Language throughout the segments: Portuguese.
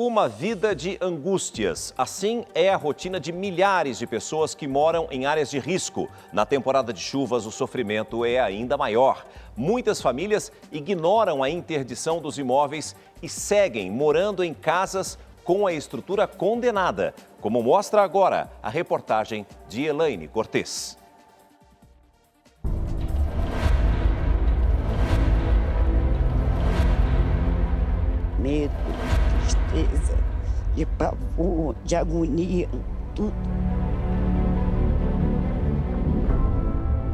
Uma vida de angústias. Assim é a rotina de milhares de pessoas que moram em áreas de risco. Na temporada de chuvas, o sofrimento é ainda maior. Muitas famílias ignoram a interdição dos imóveis e seguem morando em casas com a estrutura condenada, como mostra agora a reportagem de Elaine Cortez. Medo, tristeza, de pavor, de agonia, tudo.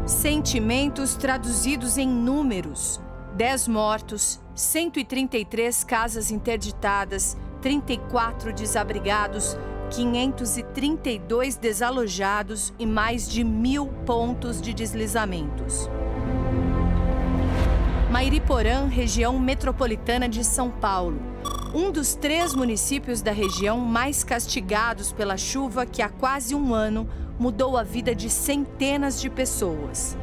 Sentimentos traduzidos em números: 10 mortos, 133 casas interditadas, 34 desabrigados, 532 desalojados e mais de 1.000 pontos de deslizamentos. Mairiporã, região metropolitana de São Paulo. Um dos 3 municípios da região mais castigados pela chuva que há quase um ano mudou a vida de centenas de pessoas.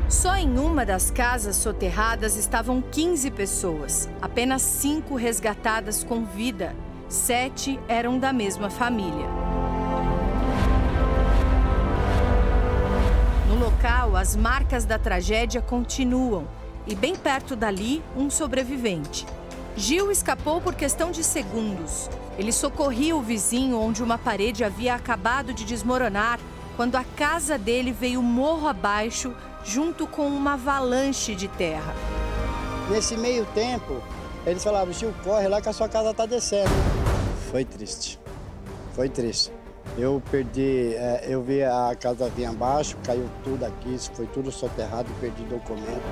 Só em uma das casas soterradas estavam 15 pessoas, apenas 5 resgatadas com vida. 7 eram da mesma família. No local, as marcas da tragédia continuam e bem perto dali, um sobrevivente. Gil escapou por questão de segundos. Ele socorria o vizinho onde uma parede havia acabado de desmoronar quando a casa dele veio morro abaixo junto com uma avalanche de terra. Nesse meio tempo, eles falavam: Gil, corre lá que a sua casa está descendo. Foi triste, foi triste. Eu vi a casa vir abaixo, caiu tudo aqui, foi tudo soterrado, perdi documento.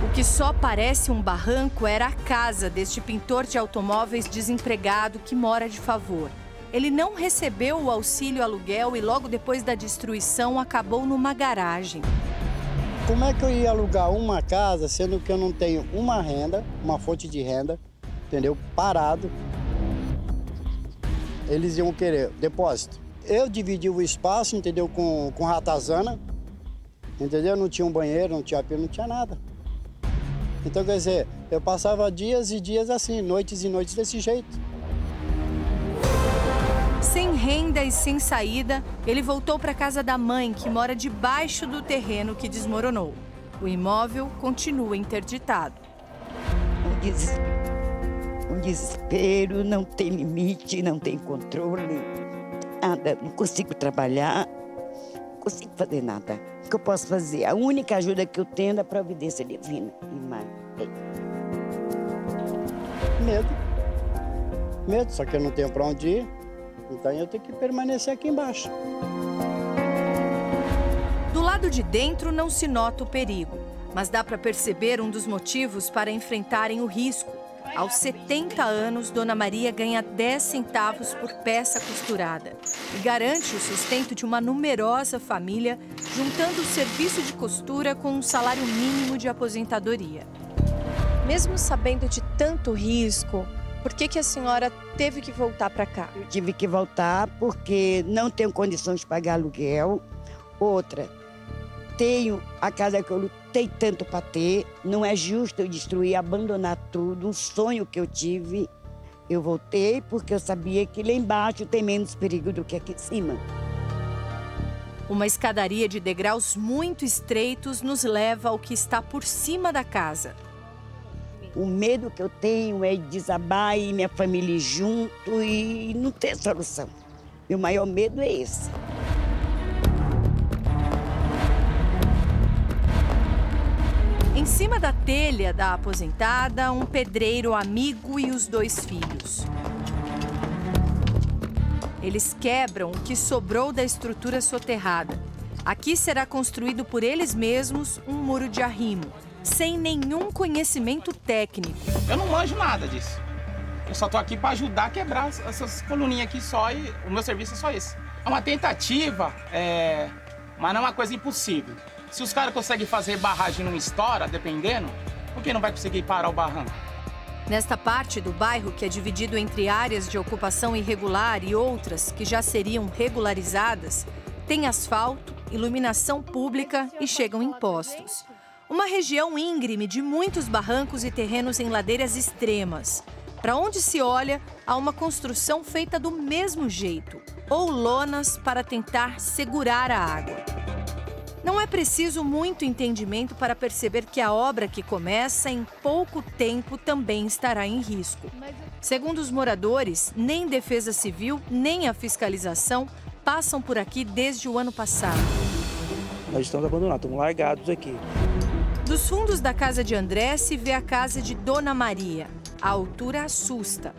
O que só parece um barranco era a casa deste pintor de automóveis desempregado que mora de favor. Ele não recebeu o auxílio aluguel e logo depois da destruição acabou numa garagem. Como é que eu ia alugar uma casa, sendo que eu não tenho uma renda, uma fonte de renda, entendeu? Parado. Eles iam querer depósito. Eu dividi o espaço, entendeu? Com ratazana, entendeu? Não tinha um banheiro, não tinha pia, não tinha nada. Então, quer dizer, eu passava dias e dias assim, noites e noites desse jeito. Sem renda e sem saída, ele voltou para a casa da mãe, que mora debaixo do terreno que desmoronou. O imóvel continua interditado. Um desespero, não tem limite, não tem controle, nada, não consigo trabalhar, não consigo fazer nada. O que eu posso fazer? A única ajuda que eu tenho é da providência divina. Medo, só que eu não tenho para onde ir, então eu tenho que permanecer aqui embaixo. Do lado de dentro não se nota o perigo, mas dá para perceber um dos motivos para enfrentarem o risco. Aos 70 anos, Dona Maria ganha 10 centavos por peça costurada e garante o sustento de uma numerosa família, juntando o serviço de costura com um salário mínimo de aposentadoria. Mesmo sabendo de tanto risco, por que a senhora teve que voltar para cá? Eu tive que voltar porque não tenho condições de pagar aluguel. Outra, tenho a casa que eu lutei tanto para ter. Não é justo eu destruir, abandonar tudo. Um sonho que eu tive, eu voltei porque eu sabia que lá embaixo tem menos perigo do que aqui em cima. Uma escadaria de degraus muito estreitos nos leva ao que está por cima da casa. O medo que eu tenho é de desabar e minha família ir junto e não ter solução. Meu maior medo é esse. Em cima da telha da aposentada, um pedreiro amigo e os 2 filhos. Eles quebram o que sobrou da estrutura soterrada. Aqui será construído por eles mesmos um muro de arrimo, sem nenhum conhecimento técnico. Eu não manjo nada disso. Eu só tô aqui para ajudar a quebrar essas coluninhas aqui só e o meu serviço é só esse. É uma tentativa, mas não é uma coisa impossível. Se os caras conseguem fazer barragem numa estoura, dependendo, por que não vai conseguir parar o barranco? Nesta parte do bairro, que é dividido entre áreas de ocupação irregular e outras que já seriam regularizadas, tem asfalto, iluminação pública e chegam impostos. Uma região íngreme de muitos barrancos e terrenos em ladeiras extremas. Para onde se olha, há uma construção feita do mesmo jeito, ou lonas para tentar segurar a água. Não é preciso muito entendimento para perceber que a obra que começa em pouco tempo também estará em risco. Segundo os moradores, nem Defesa Civil, nem a fiscalização passam por aqui desde o ano passado. Nós estamos abandonados, estamos largados aqui. Dos fundos da casa de André se vê a casa de Dona Maria. A altura assusta.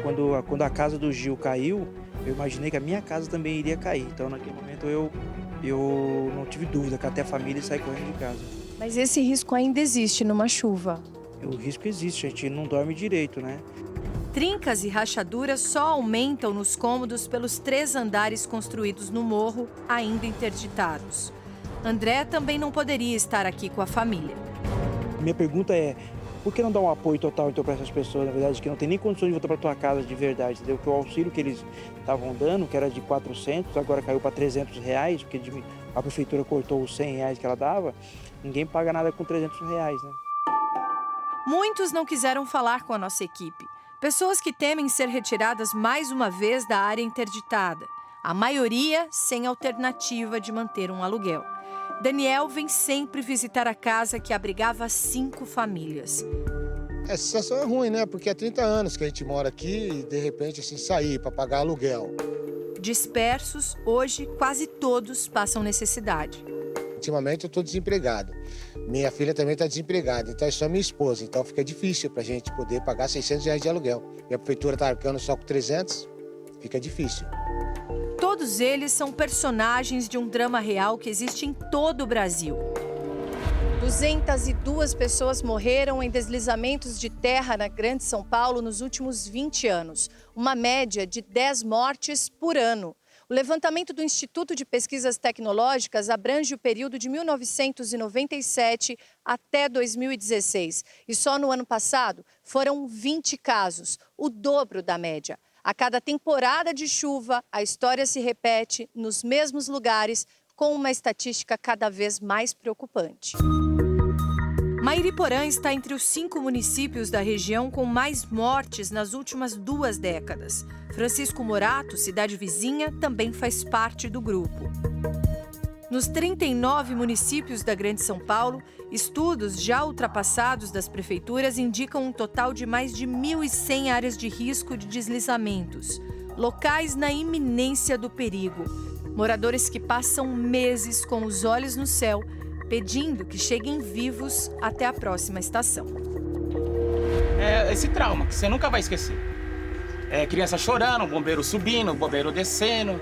Quando a casa do Gil caiu, eu imaginei que a minha casa também iria cair. Então, naquele momento, eu não tive dúvida que até a família sai correndo de casa. Mas esse risco ainda existe numa chuva. O risco existe, a gente não dorme direito, né? Trincas e rachaduras só aumentam nos cômodos pelos 3 andares construídos no morro, ainda interditados. André também não poderia estar aqui com a família. Minha pergunta é, por que não dar um apoio total então, para essas pessoas, na verdade, que não tem nem condições de voltar para tua casa de verdade, entendeu? Que o auxílio que eles estavam dando, que era de 400, agora caiu para 300 reais, porque a prefeitura cortou os 100 reais que ela dava, ninguém paga nada com 300 reais, né? Muitos não quiseram falar com a nossa equipe. Pessoas que temem ser retiradas mais uma vez da área interditada. A maioria sem alternativa de manter um aluguel. Daniel vem sempre visitar a casa que abrigava 5 famílias. Essa situação é ruim, né? Porque há 30 anos que a gente mora aqui e, de repente, assim, sair para pagar aluguel. Dispersos, hoje quase todos passam necessidade. Ultimamente eu estou desempregado. Minha filha também está desempregada, então é só minha esposa. Então fica difícil para a gente poder pagar 600 reais de aluguel. E a prefeitura está arcando só com 300, fica difícil. Todos eles são personagens de um drama real que existe em todo o Brasil. 202 pessoas morreram em deslizamentos de terra na Grande São Paulo nos últimos 20 anos. Uma média de 10 mortes por ano. O levantamento do Instituto de Pesquisas Tecnológicas abrange o período de 1997 até 2016. E só no ano passado foram 20 casos, o dobro da média. A cada temporada de chuva, a história se repete nos mesmos lugares, com uma estatística cada vez mais preocupante. Mairiporã está entre os 5 municípios da região com mais mortes nas últimas 2 décadas. Francisco Morato, cidade vizinha, também faz parte do grupo. Nos 39 municípios da Grande São Paulo, estudos já ultrapassados das prefeituras indicam um total de mais de 1.100 áreas de risco de deslizamentos, locais na iminência do perigo. Moradores que passam meses com os olhos no céu, pedindo que cheguem vivos até a próxima estação. É esse trauma que você nunca vai esquecer. É criança chorando, o bombeiro subindo, o bombeiro descendo.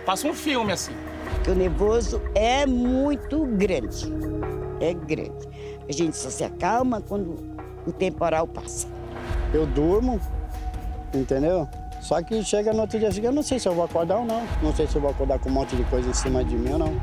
Passa um filme assim. O nervoso é muito grande. É grande. A gente só se acalma quando o temporal passa. Eu durmo, entendeu? Só que chega no outro dia, eu não sei se eu vou acordar ou não. Não sei se eu vou acordar com um monte de coisa em cima de mim ou não.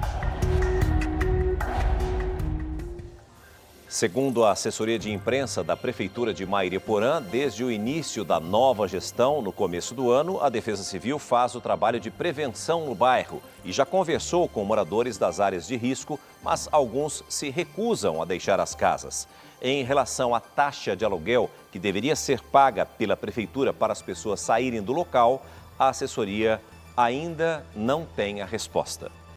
Segundo a assessoria de imprensa da Prefeitura de Mairiporã, desde o início da nova gestão, no começo do ano, a Defesa Civil faz o trabalho de prevenção no bairro e já conversou com moradores das áreas de risco, mas alguns se recusam a deixar as casas. Em relação à taxa de aluguel que deveria ser paga pela Prefeitura para as pessoas saírem do local, a assessoria ainda não tem a resposta.